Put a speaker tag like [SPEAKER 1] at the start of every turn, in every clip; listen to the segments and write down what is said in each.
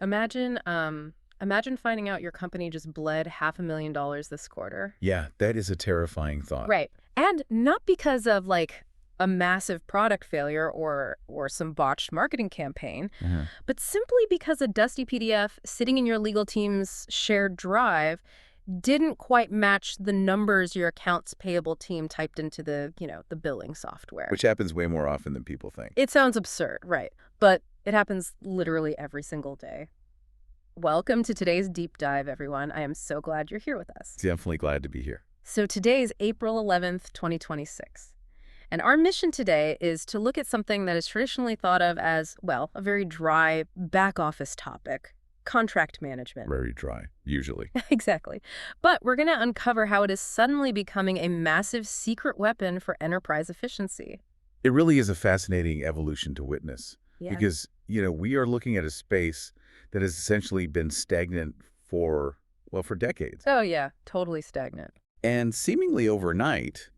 [SPEAKER 1] Imagine finding out your company just bled $500,000 this quarter.
[SPEAKER 2] Yeah, that is a terrifying thought.
[SPEAKER 1] Right. And not because of like a massive product failure or some botched marketing campaign,
[SPEAKER 2] Uh-huh.
[SPEAKER 1] but simply because a dusty PDF sitting in your legal team's shared drive didn't quite match the numbers your accounts payable team typed into the billing software.
[SPEAKER 2] Which happens way more often than people think.
[SPEAKER 1] It sounds absurd, right? But it happens literally every single day. Welcome to today's deep dive, everyone. I am so glad you're here with us.
[SPEAKER 2] Definitely glad to be here.
[SPEAKER 1] So today is April 11th, 2026. And our mission today is to look at something that is traditionally thought of as, well, a very dry back office topic, contract management.
[SPEAKER 2] Very dry, usually.
[SPEAKER 1] Exactly. But we're going to uncover how it is suddenly becoming a massive secret weapon for enterprise efficiency.
[SPEAKER 2] It really is a fascinating evolution to witness.
[SPEAKER 1] Yeah.
[SPEAKER 2] Because, we are looking at a space that has essentially been stagnant for decades.
[SPEAKER 1] Oh, yeah, totally stagnant.
[SPEAKER 2] And seemingly overnight,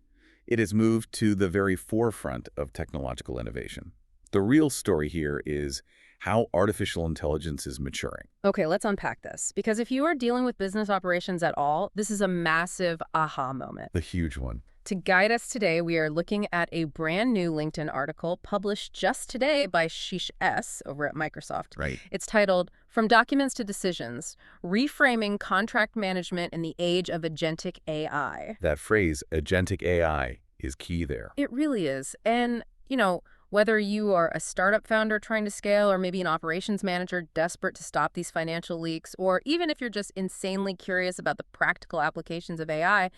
[SPEAKER 2] it has moved to the very forefront of technological innovation. The real story here is how artificial intelligence is maturing.
[SPEAKER 1] Okay, let's unpack this. Because if you are dealing with business operations at all, this is a massive aha moment.
[SPEAKER 2] The huge one.
[SPEAKER 1] To guide us today, we are looking at a brand new LinkedIn article published just today by Sheesh S. over at Microsoft.
[SPEAKER 2] Right.
[SPEAKER 1] It's titled, From Documents to Decisions, Reframing Contract Management in the Age of Agentic AI.
[SPEAKER 2] That phrase, agentic AI, is key there.
[SPEAKER 1] It really is. And, whether you are a startup founder trying to scale or maybe an operations manager desperate to stop these financial leaks, or even if you're just insanely curious about the practical applications of AI,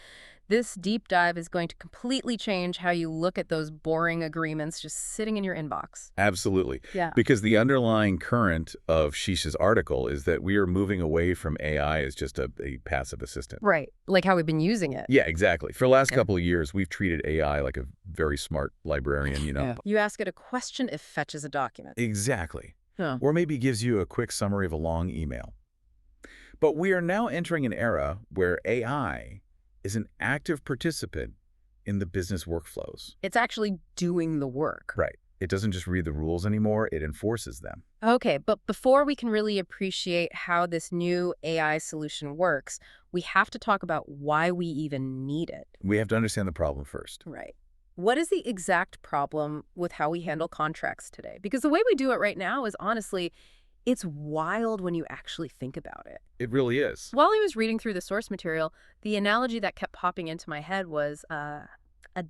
[SPEAKER 1] this deep dive is going to completely change how you look at those boring agreements just sitting in your inbox.
[SPEAKER 2] Absolutely.
[SPEAKER 1] Yeah.
[SPEAKER 2] Because the underlying current of Sheesh's article is that we are moving away from AI as just a passive assistant.
[SPEAKER 1] Right. Like how we've been using it.
[SPEAKER 2] Yeah, exactly. For the last couple of years, we've treated AI like a very smart librarian,
[SPEAKER 1] Yeah. You ask it a question, it fetches a document.
[SPEAKER 2] Exactly.
[SPEAKER 1] Huh.
[SPEAKER 2] Or maybe gives you a quick summary of a long email. But we are now entering an era where AI is an active participant in the business workflows.
[SPEAKER 1] It's actually doing the work.
[SPEAKER 2] Right. It doesn't just read the rules anymore, it enforces them.
[SPEAKER 1] Okay, but before we can really appreciate how this new AI solution works, we have to talk about why we even need it.
[SPEAKER 2] We have to understand the problem first.
[SPEAKER 1] Right. What is the exact problem with how we handle contracts today? Because the way we do it right now is honestly, it's wild when you actually think about it.
[SPEAKER 2] It really is.
[SPEAKER 1] While I was reading through the source material, the analogy that kept popping into my head was a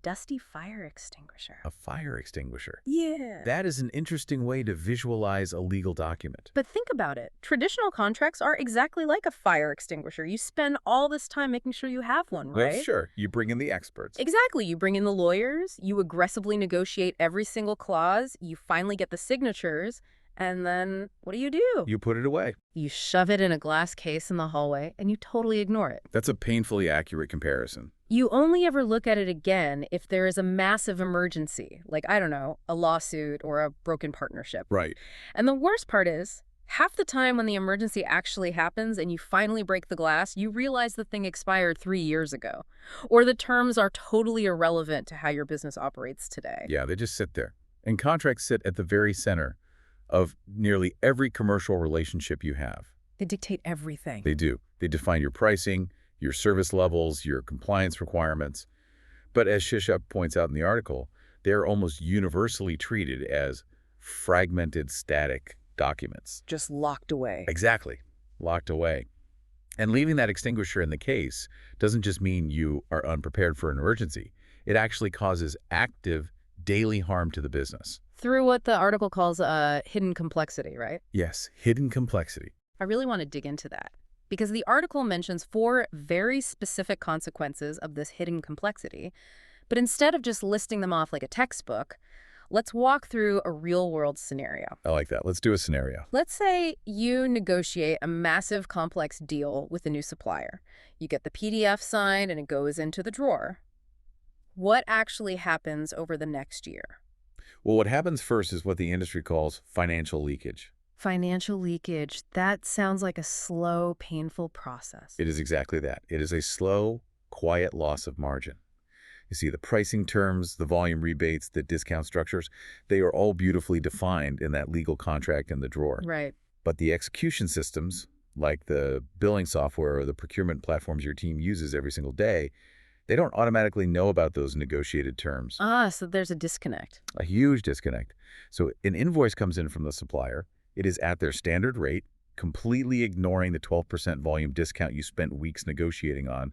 [SPEAKER 1] dusty fire extinguisher.
[SPEAKER 2] A fire extinguisher.
[SPEAKER 1] Yeah.
[SPEAKER 2] That is an interesting way to visualize a legal document.
[SPEAKER 1] But think about it. Traditional contracts are exactly like a fire extinguisher. You spend all this time making sure you have one, right?
[SPEAKER 2] Well, sure. You bring in the experts.
[SPEAKER 1] Exactly. You bring in the lawyers, you aggressively negotiate every single clause, you finally get the signatures, and then what do?
[SPEAKER 2] You put it away.
[SPEAKER 1] You shove it in a glass case in the hallway, and you totally ignore it.
[SPEAKER 2] That's a painfully accurate comparison.
[SPEAKER 1] You only ever look at it again if there is a massive emergency, like, I don't know, a lawsuit or a broken partnership.
[SPEAKER 2] Right.
[SPEAKER 1] And the worst part is, half the time when the emergency actually happens and you finally break the glass, you realize the thing expired 3 years ago. Or the terms are totally irrelevant to how your business operates today.
[SPEAKER 2] Yeah, they just sit there. And contracts sit at the very center of nearly every commercial relationship you have.
[SPEAKER 1] They dictate everything.
[SPEAKER 2] They do. They define your pricing, your service levels, your compliance requirements. But as Shisha points out in the article, they're almost universally treated as fragmented, static documents.
[SPEAKER 1] Just locked away.
[SPEAKER 2] Exactly. Locked away. And leaving that extinguisher in the case doesn't just mean you are unprepared for an emergency. It actually causes active, daily harm to the business.
[SPEAKER 1] Through what the article calls hidden complexity, right?
[SPEAKER 2] Yes, hidden complexity.
[SPEAKER 1] I really want to dig into that because the article mentions 4 very specific consequences of this hidden complexity. But instead of just listing them off like a textbook, let's walk through a real-world scenario.
[SPEAKER 2] I like that. Let's do a scenario.
[SPEAKER 1] Let's say you negotiate a massive complex deal with a new supplier. You get the PDF signed and it goes into the drawer. What actually happens over the next year?
[SPEAKER 2] Well, what happens first is what the industry calls financial leakage.
[SPEAKER 1] Financial leakage. That sounds like a slow, painful process.
[SPEAKER 2] It is exactly that. It is a slow, quiet loss of margin. You see, the pricing terms, the volume rebates, the discount structures, they are all beautifully defined in that legal contract in the drawer.
[SPEAKER 1] Right.
[SPEAKER 2] But the execution systems, like the billing software or the procurement platforms your team uses every single day, they don't automatically know about those negotiated terms.
[SPEAKER 1] Ah, so there's a disconnect.
[SPEAKER 2] A huge disconnect. So an invoice comes in from the supplier. It is at their standard rate, completely ignoring the 12% volume discount you spent weeks negotiating on,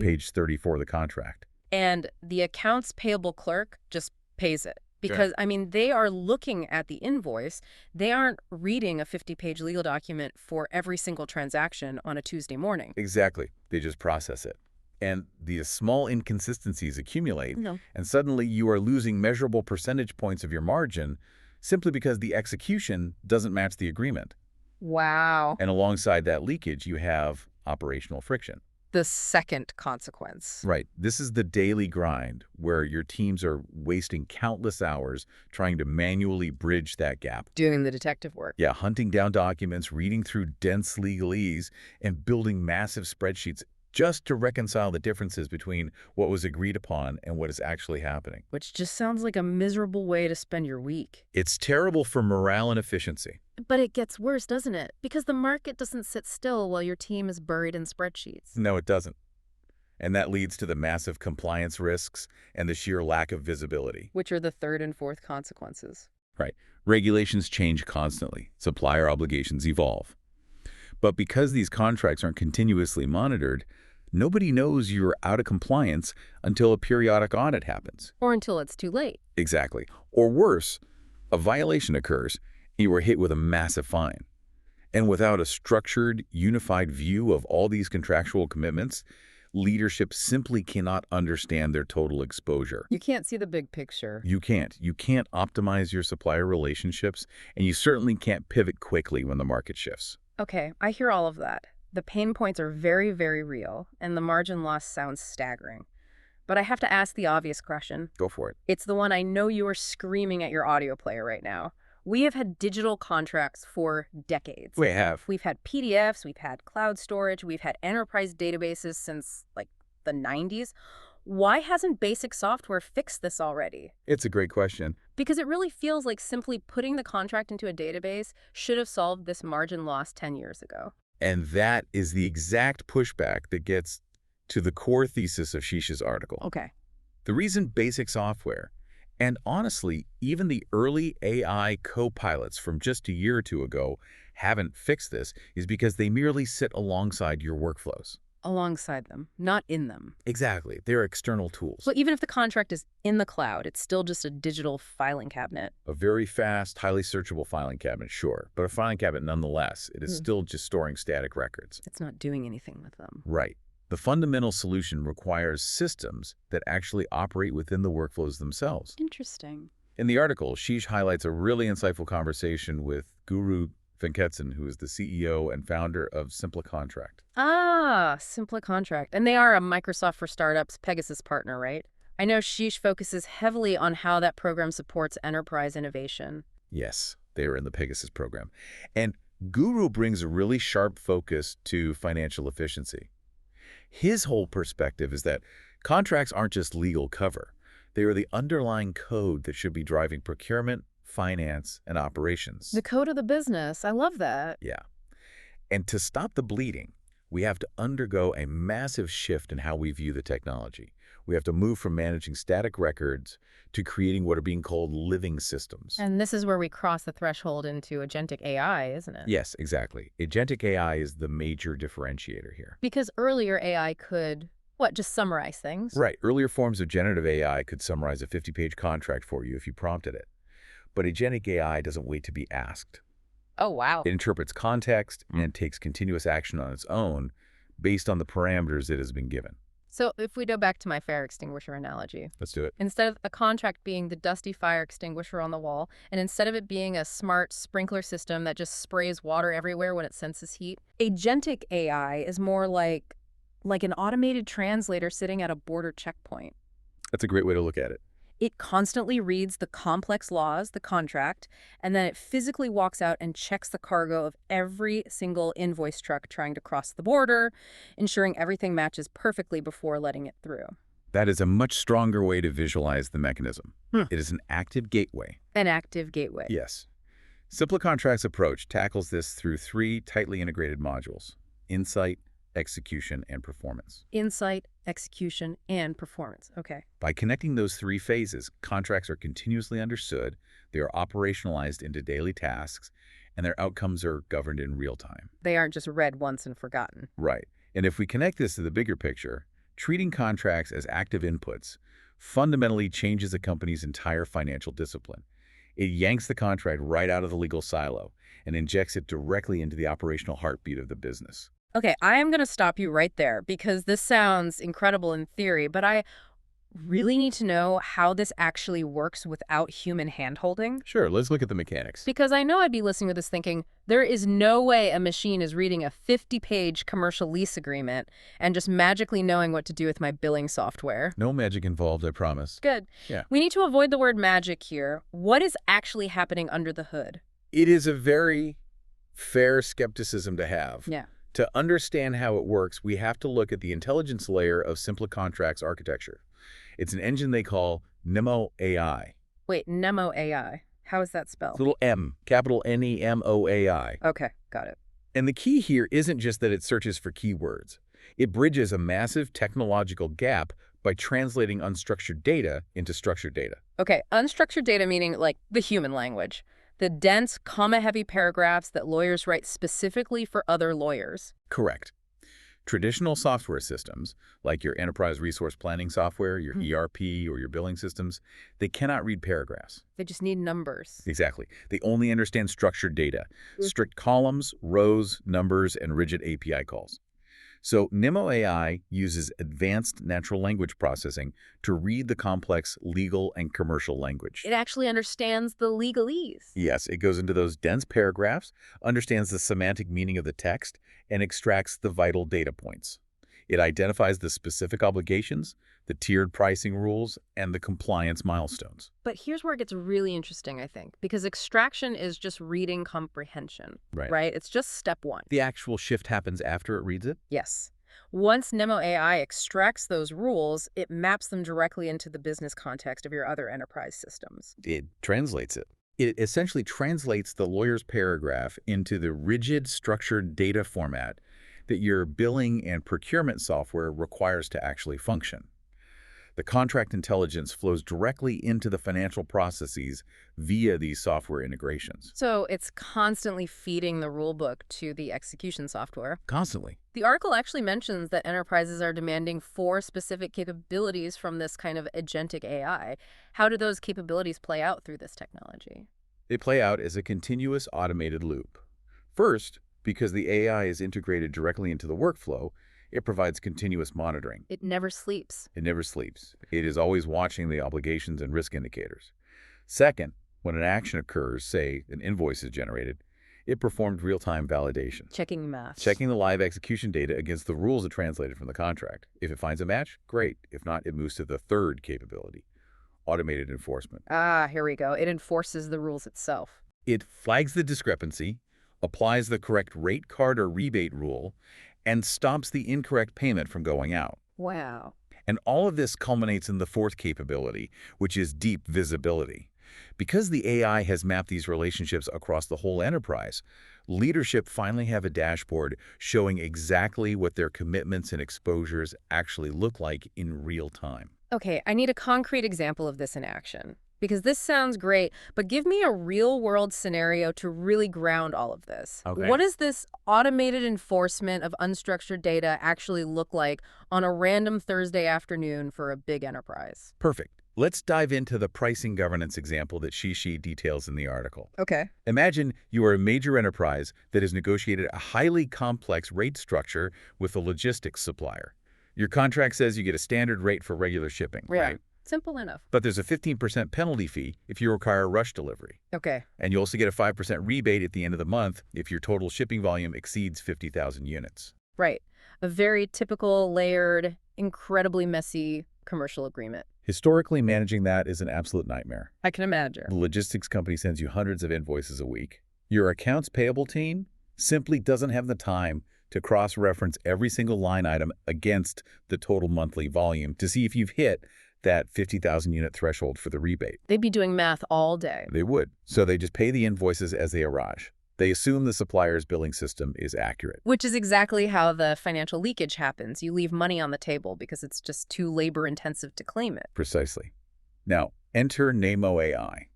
[SPEAKER 2] page 34 of the contract.
[SPEAKER 1] And the accounts payable clerk just pays it.
[SPEAKER 2] Sure.
[SPEAKER 1] Because, I mean, they are looking at the invoice. They aren't reading a 50-page legal document for every single transaction on a Tuesday morning.
[SPEAKER 2] Exactly. They just process it. And these small inconsistencies accumulate,
[SPEAKER 1] No.
[SPEAKER 2] and suddenly you are losing measurable percentage points of your margin simply because the execution doesn't match the agreement.
[SPEAKER 1] Wow.
[SPEAKER 2] And alongside that leakage, you have operational friction.
[SPEAKER 1] The second consequence.
[SPEAKER 2] Right. This is the daily grind where your teams are wasting countless hours trying to manually bridge that gap.
[SPEAKER 1] Doing the detective work.
[SPEAKER 2] Yeah, hunting down documents, reading through dense legalese, and building massive spreadsheets just to reconcile the differences between what was agreed upon and what is actually happening.
[SPEAKER 1] Which just sounds like a miserable way to spend your week.
[SPEAKER 2] It's terrible for morale and efficiency.
[SPEAKER 1] But it gets worse, doesn't it? Because the market doesn't sit still while your team is buried in spreadsheets.
[SPEAKER 2] No, it doesn't. And that leads to the massive compliance risks and the sheer lack of visibility.
[SPEAKER 1] Which are the third and fourth consequences.
[SPEAKER 2] Right. Regulations change constantly. Supplier obligations evolve. But because these contracts aren't continuously monitored, nobody knows you're out of compliance until a periodic audit happens.
[SPEAKER 1] Or until it's too late.
[SPEAKER 2] Exactly. Or worse, a violation occurs, and you are hit with a massive fine. And without a structured, unified view of all these contractual commitments, leadership simply cannot understand their total exposure.
[SPEAKER 1] You can't see the big picture.
[SPEAKER 2] You can't. You can't optimize your supplier relationships, and you certainly can't pivot quickly when the market shifts.
[SPEAKER 1] Okay, I hear all of that. The pain points are very, very real, and the margin loss sounds staggering. But I have to ask the obvious question.
[SPEAKER 2] Go for it.
[SPEAKER 1] It's the one I know you are screaming at your audio player right now. We have had digital contracts for decades.
[SPEAKER 2] We have.
[SPEAKER 1] We've had PDFs, we've had cloud storage, we've had enterprise databases since, like, the 90s. Why hasn't basic software fixed this already?
[SPEAKER 2] It's a great question.
[SPEAKER 1] Because it really feels like simply putting the contract into a database should have solved this margin loss 10 years ago.
[SPEAKER 2] And that is the exact pushback that gets to the core thesis of Shisha's article.
[SPEAKER 1] Okay.
[SPEAKER 2] The reason basic software, and honestly, even the early AI co-pilots from just a year or two ago haven't fixed this is because they merely sit alongside your workflows.
[SPEAKER 1] Alongside them, not in them.
[SPEAKER 2] Exactly. They're external tools.
[SPEAKER 1] So even if the contract is in the cloud, it's still just a digital filing cabinet.
[SPEAKER 2] A very fast, highly searchable filing cabinet, sure. But a filing cabinet nonetheless. It is still just storing static records.
[SPEAKER 1] It's not doing anything with them.
[SPEAKER 2] Right. The fundamental solution requires systems that actually operate within the workflows themselves.
[SPEAKER 1] Interesting.
[SPEAKER 2] In the article, Shish highlights a really insightful conversation with Guru Venkatesan, who is the CEO and founder of SimpliContract.
[SPEAKER 1] Ah, SimpliContract. And they are a Microsoft for Startups Pegasus partner, right? I know Sheesh focuses heavily on how that program supports enterprise innovation.
[SPEAKER 2] Yes, they are in the Pegasus program. And Guru brings a really sharp focus to financial efficiency. His whole perspective is that contracts aren't just legal cover. They are the underlying code that should be driving procurement, finance, and operations.
[SPEAKER 1] The code of the business. I love that.
[SPEAKER 2] Yeah. And to stop the bleeding, we have to undergo a massive shift in how we view the technology. We have to move from managing static records to creating what are being called living systems.
[SPEAKER 1] And this is where we cross the threshold into Agentic AI, isn't it?
[SPEAKER 2] Yes, exactly. Agentic AI is the major differentiator here.
[SPEAKER 1] Because earlier AI could, just summarize things?
[SPEAKER 2] Right. Earlier forms of generative AI could summarize a 50-page contract for you if you prompted it. But Agentic AI doesn't wait to be asked.
[SPEAKER 1] Oh, wow.
[SPEAKER 2] It interprets context and takes continuous action on its own based on the parameters it has been given.
[SPEAKER 1] So if we go back to my fire extinguisher analogy,
[SPEAKER 2] Let's do it.
[SPEAKER 1] instead of a contract being the dusty fire extinguisher on the wall, and instead of it being a smart sprinkler system that just sprays water everywhere when it senses heat, Agentic AI is more like an automated translator sitting at a border checkpoint.
[SPEAKER 2] That's a great way to look at it.
[SPEAKER 1] It constantly reads the complex laws, the contract, and then it physically walks out and checks the cargo of every single invoice truck trying to cross the border, ensuring everything matches perfectly before letting it through.
[SPEAKER 2] That is a much stronger way to visualize the mechanism.
[SPEAKER 1] Hmm.
[SPEAKER 2] It is an active gateway.
[SPEAKER 1] An active gateway.
[SPEAKER 2] Yes. SimpliContract's approach tackles this through three tightly integrated modules: insight, execution, and performance.
[SPEAKER 1] Insight, execution, and performance. Okay.
[SPEAKER 2] By connecting those three phases, contracts are continuously understood, they are operationalized into daily tasks, and their outcomes are governed in real time.
[SPEAKER 1] They aren't just read once and forgotten.
[SPEAKER 2] Right. And if we connect this to the bigger picture, treating contracts as active inputs fundamentally changes a company's entire financial discipline. It yanks the contract right out of the legal silo and injects it directly into the operational heartbeat of the business.
[SPEAKER 1] Okay, I am going to stop you right there because this sounds incredible in theory, but I really need to know how this actually works without human handholding.
[SPEAKER 2] Sure, let's look at the mechanics.
[SPEAKER 1] Because I know I'd be listening to this thinking, there is no way a machine is reading a 50-page commercial lease agreement and just magically knowing what to do with my billing software.
[SPEAKER 2] No magic involved, I promise.
[SPEAKER 1] Good.
[SPEAKER 2] Yeah.
[SPEAKER 1] We need to avoid the word magic here. What is actually happening under the hood?
[SPEAKER 2] It is a very fair skepticism to have.
[SPEAKER 1] Yeah.
[SPEAKER 2] To understand how it works, we have to look at the intelligence layer of SimpliContract's architecture. It's an engine they call Nemo AI.
[SPEAKER 1] Wait, Nemo AI. How is that spelled?
[SPEAKER 2] Little M, capital N-E-M-O-A-I.
[SPEAKER 1] Okay, got it.
[SPEAKER 2] And the key here isn't just that it searches for keywords. It bridges a massive technological gap by translating unstructured data into structured data.
[SPEAKER 1] Okay, unstructured data meaning like the human language. The dense, comma-heavy paragraphs that lawyers write specifically for other lawyers.
[SPEAKER 2] Correct. Traditional software systems, like your enterprise resource planning software, your ERP, or your billing systems, they cannot read paragraphs.
[SPEAKER 1] They just need numbers.
[SPEAKER 2] Exactly. They only understand structured data, strict columns, rows, numbers, and rigid API calls. So Nemo AI uses advanced natural language processing to read the complex legal and commercial language.
[SPEAKER 1] It actually understands the legalese.
[SPEAKER 2] Yes, it goes into those dense paragraphs, understands the semantic meaning of the text, and extracts the vital data points. It identifies the specific obligations, the tiered pricing rules, and the compliance milestones.
[SPEAKER 1] But here's where it gets really interesting, I think, because extraction is just reading comprehension, right? It's just step one.
[SPEAKER 2] The actual shift happens after it reads it?
[SPEAKER 1] Yes. Once Nemo AI extracts those rules, it maps them directly into the business context of your other enterprise systems.
[SPEAKER 2] It translates it. It essentially translates the lawyer's paragraph into the rigid, structured data format that your billing and procurement software requires to actually function. The contract intelligence flows directly into the financial processes via these software integrations.
[SPEAKER 1] So it's constantly feeding the rulebook to the execution software.
[SPEAKER 2] Constantly.
[SPEAKER 1] The article actually mentions that enterprises are demanding 4 specific capabilities from this kind of agentic AI. How do those capabilities play out through this technology?
[SPEAKER 2] They play out as a continuous automated loop. First, because the AI is integrated directly into the workflow, it provides continuous monitoring.
[SPEAKER 1] It never sleeps.
[SPEAKER 2] It never sleeps. It is always watching the obligations and risk indicators. Second, when an action occurs, say an invoice is generated, it performed real-time validation.
[SPEAKER 1] Checking math.
[SPEAKER 2] Checking the live execution data against the rules it translated from the contract. If it finds a match, great. If not, it moves to the third capability, automated enforcement.
[SPEAKER 1] Ah, here we go. It enforces the rules itself.
[SPEAKER 2] It flags the discrepancy, applies the correct rate card or rebate rule, and stops the incorrect payment from going out.
[SPEAKER 1] Wow.
[SPEAKER 2] And all of this culminates in the fourth capability, which is deep visibility. Because the AI has mapped these relationships across the whole enterprise, leadership finally have a dashboard showing exactly what their commitments and exposures actually look like in real time.
[SPEAKER 1] Okay, I need a concrete example of this in action. Because this sounds great, but give me a real-world scenario to really ground all of this.
[SPEAKER 2] Okay.
[SPEAKER 1] What does this automated enforcement of unstructured data actually look like on a random Thursday afternoon for a big enterprise?
[SPEAKER 2] Perfect. Let's dive into the pricing governance example that Shishi details in the article.
[SPEAKER 1] Okay.
[SPEAKER 2] Imagine you are a major enterprise that has negotiated a highly complex rate structure with a logistics supplier. Your contract says you get a standard rate for regular shipping, right?
[SPEAKER 1] Simple enough.
[SPEAKER 2] But there's a 15% penalty fee if you require rush delivery.
[SPEAKER 1] Okay.
[SPEAKER 2] And you also get a 5% rebate at the end of the month if your total shipping volume exceeds 50,000 units.
[SPEAKER 1] Right. A very typical, layered, incredibly messy commercial agreement.
[SPEAKER 2] Historically, managing that is an absolute nightmare.
[SPEAKER 1] I can imagine.
[SPEAKER 2] The logistics company sends you hundreds of invoices a week. Your accounts payable team simply doesn't have the time to cross-reference every single line item against the total monthly volume to see if you've hit that 50,000 unit threshold for the rebate.
[SPEAKER 1] They'd be doing math all day.
[SPEAKER 2] They would. So they just pay the invoices as they arrive. They assume the supplier's billing system is accurate.
[SPEAKER 1] Which is exactly how the financial leakage happens. You leave money on the table because it's just too labor-intensive to claim it.
[SPEAKER 2] Precisely. Now, enter Nemo AI.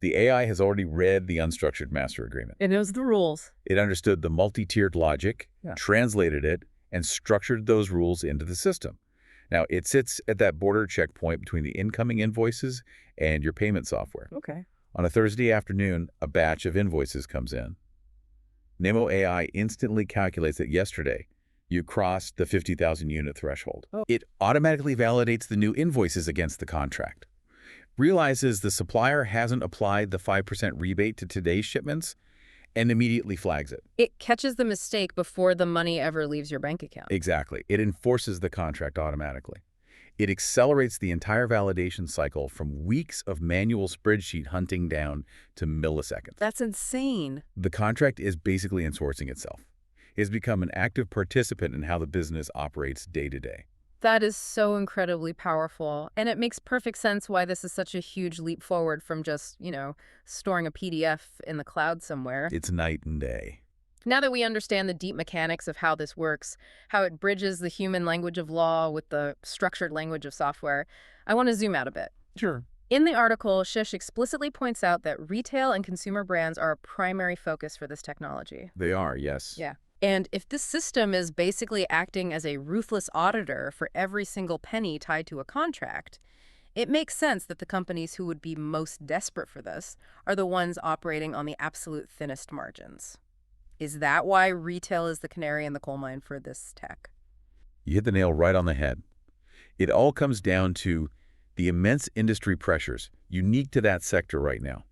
[SPEAKER 2] The AI has already read the unstructured master agreement.
[SPEAKER 1] It knows the rules.
[SPEAKER 2] It understood the multi-tiered logic, translated it, and structured those rules into the system. Now, it sits at that border checkpoint between the incoming invoices and your payment software.
[SPEAKER 1] Okay.
[SPEAKER 2] On a Thursday afternoon, a batch of invoices comes in. Nemo AI instantly calculates that yesterday, you crossed the 50,000 unit threshold.
[SPEAKER 1] Oh.
[SPEAKER 2] It automatically validates the new invoices against the contract, realizes the supplier hasn't applied the 5% rebate to today's shipments, and immediately flags it.
[SPEAKER 1] It catches the mistake before the money ever leaves your bank account.
[SPEAKER 2] Exactly. It enforces the contract automatically. It accelerates the entire validation cycle from weeks of manual spreadsheet hunting down to milliseconds.
[SPEAKER 1] That's insane.
[SPEAKER 2] The contract is basically enforcing itself. It has become an active participant in how the business operates day to day.
[SPEAKER 1] That is so incredibly powerful. And it makes perfect sense why this is such a huge leap forward from just, storing a PDF in the cloud somewhere.
[SPEAKER 2] It's night and day.
[SPEAKER 1] Now that we understand the deep mechanics of how this works, how it bridges the human language of law with the structured language of software, I want to zoom out a bit.
[SPEAKER 2] Sure.
[SPEAKER 1] In the article, Shish explicitly points out that retail and consumer brands are a primary focus for this technology.
[SPEAKER 2] They are, yes.
[SPEAKER 1] Yeah. And if this system is basically acting as a ruthless auditor for every single penny tied to a contract, it makes sense that the companies who would be most desperate for this are the ones operating on the absolute thinnest margins. Is that why retail is the canary in the coal mine for this tech?
[SPEAKER 2] You hit the nail right on the head. It all comes down to the immense industry pressures unique to that sector right now.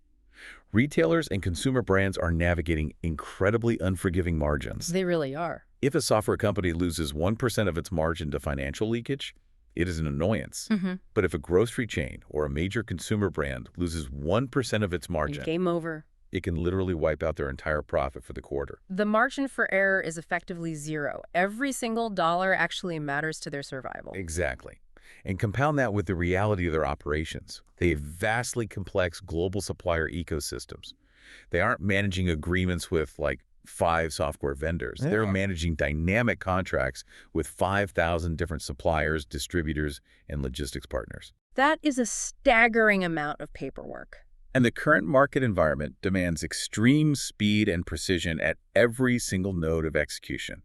[SPEAKER 2] Retailers and consumer brands are navigating incredibly unforgiving margins.
[SPEAKER 1] They really are.
[SPEAKER 2] If a software company loses 1% of its margin to financial leakage, it is an annoyance. But if a grocery chain or a major consumer brand loses 1% of its margin,
[SPEAKER 1] Game over.
[SPEAKER 2] it can literally wipe out their entire profit for the quarter.
[SPEAKER 1] The margin for error is effectively zero. Every single dollar actually matters to their survival.
[SPEAKER 2] Exactly. And compound that with the reality of their operations. They have vastly complex global supplier ecosystems. They aren't managing agreements with, 5 software vendors.
[SPEAKER 1] Yeah.
[SPEAKER 2] They're managing dynamic contracts with 5,000 different suppliers, distributors, and logistics partners.
[SPEAKER 1] That is a staggering amount of paperwork.
[SPEAKER 2] And the current market environment demands extreme speed and precision at every single node of execution.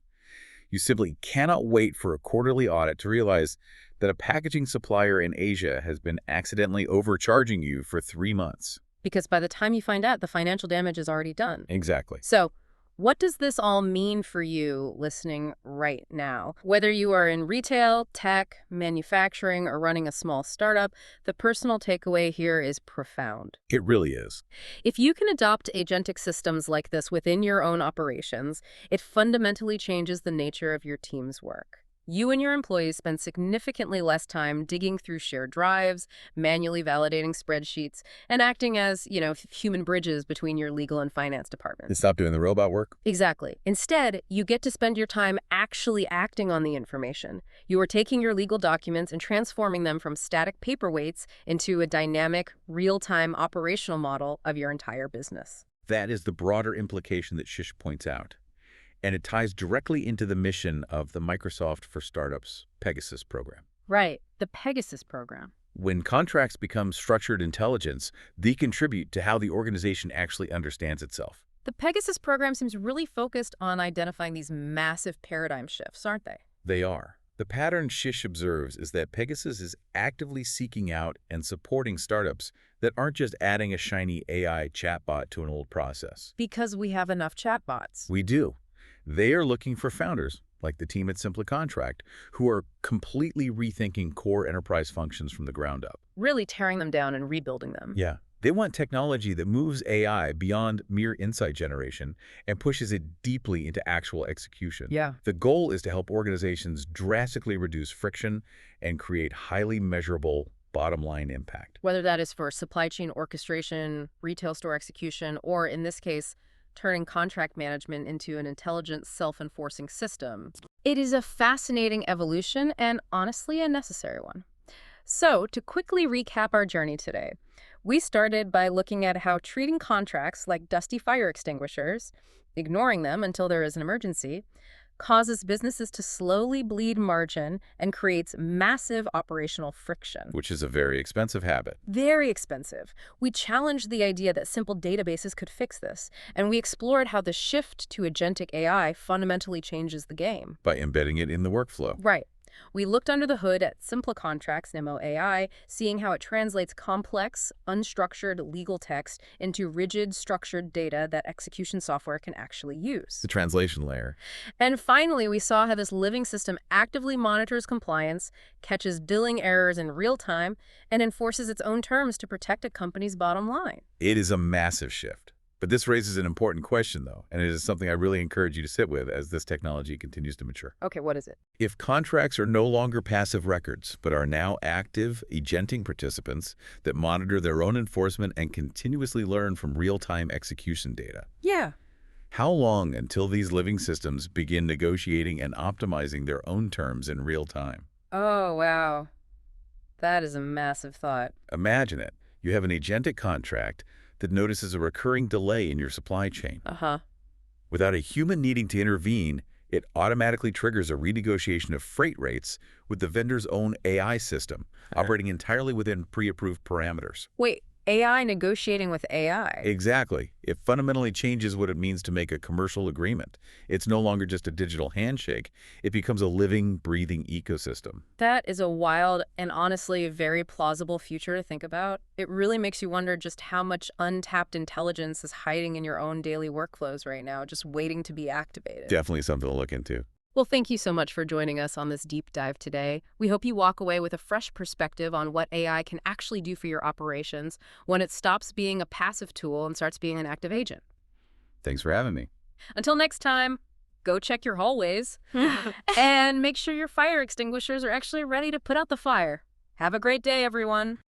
[SPEAKER 2] You simply cannot wait for a quarterly audit to realize that a packaging supplier in Asia has been accidentally overcharging you for 3 months.
[SPEAKER 1] Because by the time you find out, the financial damage is already done.
[SPEAKER 2] Exactly.
[SPEAKER 1] So, what does this all mean for you listening right now? Whether you are in retail, tech, manufacturing, or running a small startup, the personal takeaway here is profound.
[SPEAKER 2] It really is.
[SPEAKER 1] If you can adopt agentic systems like this within your own operations, it fundamentally changes the nature of your team's work. You and your employees spend significantly less time digging through shared drives, manually validating spreadsheets, and acting as, human bridges between your legal and finance departments.
[SPEAKER 2] Stop doing the robot work?
[SPEAKER 1] Exactly. Instead, you get to spend your time actually acting on the information. You are taking your legal documents and transforming them from static paperweights into a dynamic, real-time operational model of your entire business.
[SPEAKER 2] That is the broader implication that Shish points out. And it ties directly into the mission of the Microsoft for Startups Pegasus program.
[SPEAKER 1] Right, the Pegasus program.
[SPEAKER 2] When contracts become structured intelligence, they contribute to how the organization actually understands itself.
[SPEAKER 1] The Pegasus program seems really focused on identifying these massive paradigm shifts, aren't they?
[SPEAKER 2] They are. The pattern Shish observes is that Pegasus is actively seeking out and supporting startups that aren't just adding a shiny AI chatbot to an old process.
[SPEAKER 1] Because we have enough chatbots.
[SPEAKER 2] We do. They are looking for founders, like the team at SimpliContract, who are completely rethinking core enterprise functions from the ground up.
[SPEAKER 1] Really tearing them down and rebuilding them.
[SPEAKER 2] Yeah. They want technology that moves AI beyond mere insight generation and pushes it deeply into actual execution.
[SPEAKER 1] Yeah.
[SPEAKER 2] The goal is to help organizations drastically reduce friction and create highly measurable bottom-line impact.
[SPEAKER 1] Whether that is for supply chain orchestration, retail store execution, or in this case, turning contract management into an intelligent, self-enforcing system. It is a fascinating evolution and honestly a necessary one. So, to quickly recap our journey today, we started by looking at how treating contracts like dusty fire extinguishers, ignoring them until there is an emergency, causes businesses to slowly bleed margin and creates massive operational friction.
[SPEAKER 2] Which is a very expensive habit.
[SPEAKER 1] Very expensive. We challenged the idea that simple databases could fix this, and we explored how the shift to agentic AI fundamentally changes the game.
[SPEAKER 2] By embedding it in the workflow.
[SPEAKER 1] Right. We looked under the hood at SimpliContract's MOAI, seeing how it translates complex, unstructured legal text into rigid, structured data that execution software can actually use.
[SPEAKER 2] The translation layer.
[SPEAKER 1] And finally, we saw how this living system actively monitors compliance, catches billing errors in real time, and enforces its own terms to protect a company's bottom line.
[SPEAKER 2] It is a massive shift. But this raises an important question, though, and it is something I really encourage you to sit with as this technology continues to mature.
[SPEAKER 1] Okay, what is it?
[SPEAKER 2] If contracts are no longer passive records, but are now active, agenting participants that monitor their own enforcement and continuously learn from real-time execution data,
[SPEAKER 1] Yeah.
[SPEAKER 2] how long until these living systems begin negotiating and optimizing their own terms in real time?
[SPEAKER 1] Oh, wow. That is a massive thought.
[SPEAKER 2] Imagine it. You have an agentic contract that notices a recurring delay in your supply chain.
[SPEAKER 1] Uh-huh.
[SPEAKER 2] Without a human needing to intervene, it automatically triggers a renegotiation of freight rates with the vendor's own AI system, operating entirely within pre-approved parameters.
[SPEAKER 1] Wait, AI negotiating with AI?
[SPEAKER 2] Exactly. It fundamentally changes what it means to make a commercial agreement. It's no longer just a digital handshake. It becomes a living, breathing ecosystem.
[SPEAKER 1] That is a wild and honestly very plausible future to think about. It really makes you wonder just how much untapped intelligence is hiding in your own daily workflows right now, just waiting to be activated.
[SPEAKER 2] Definitely something to look into.
[SPEAKER 1] Well, thank you so much for joining us on this deep dive today. We hope you walk away with a fresh perspective on what AI can actually do for your operations when it stops being a passive tool and starts being an active agent.
[SPEAKER 2] Thanks for having me.
[SPEAKER 1] Until next time, go check your hallways and make sure your fire extinguishers are actually ready to put out the fire. Have a great day, everyone.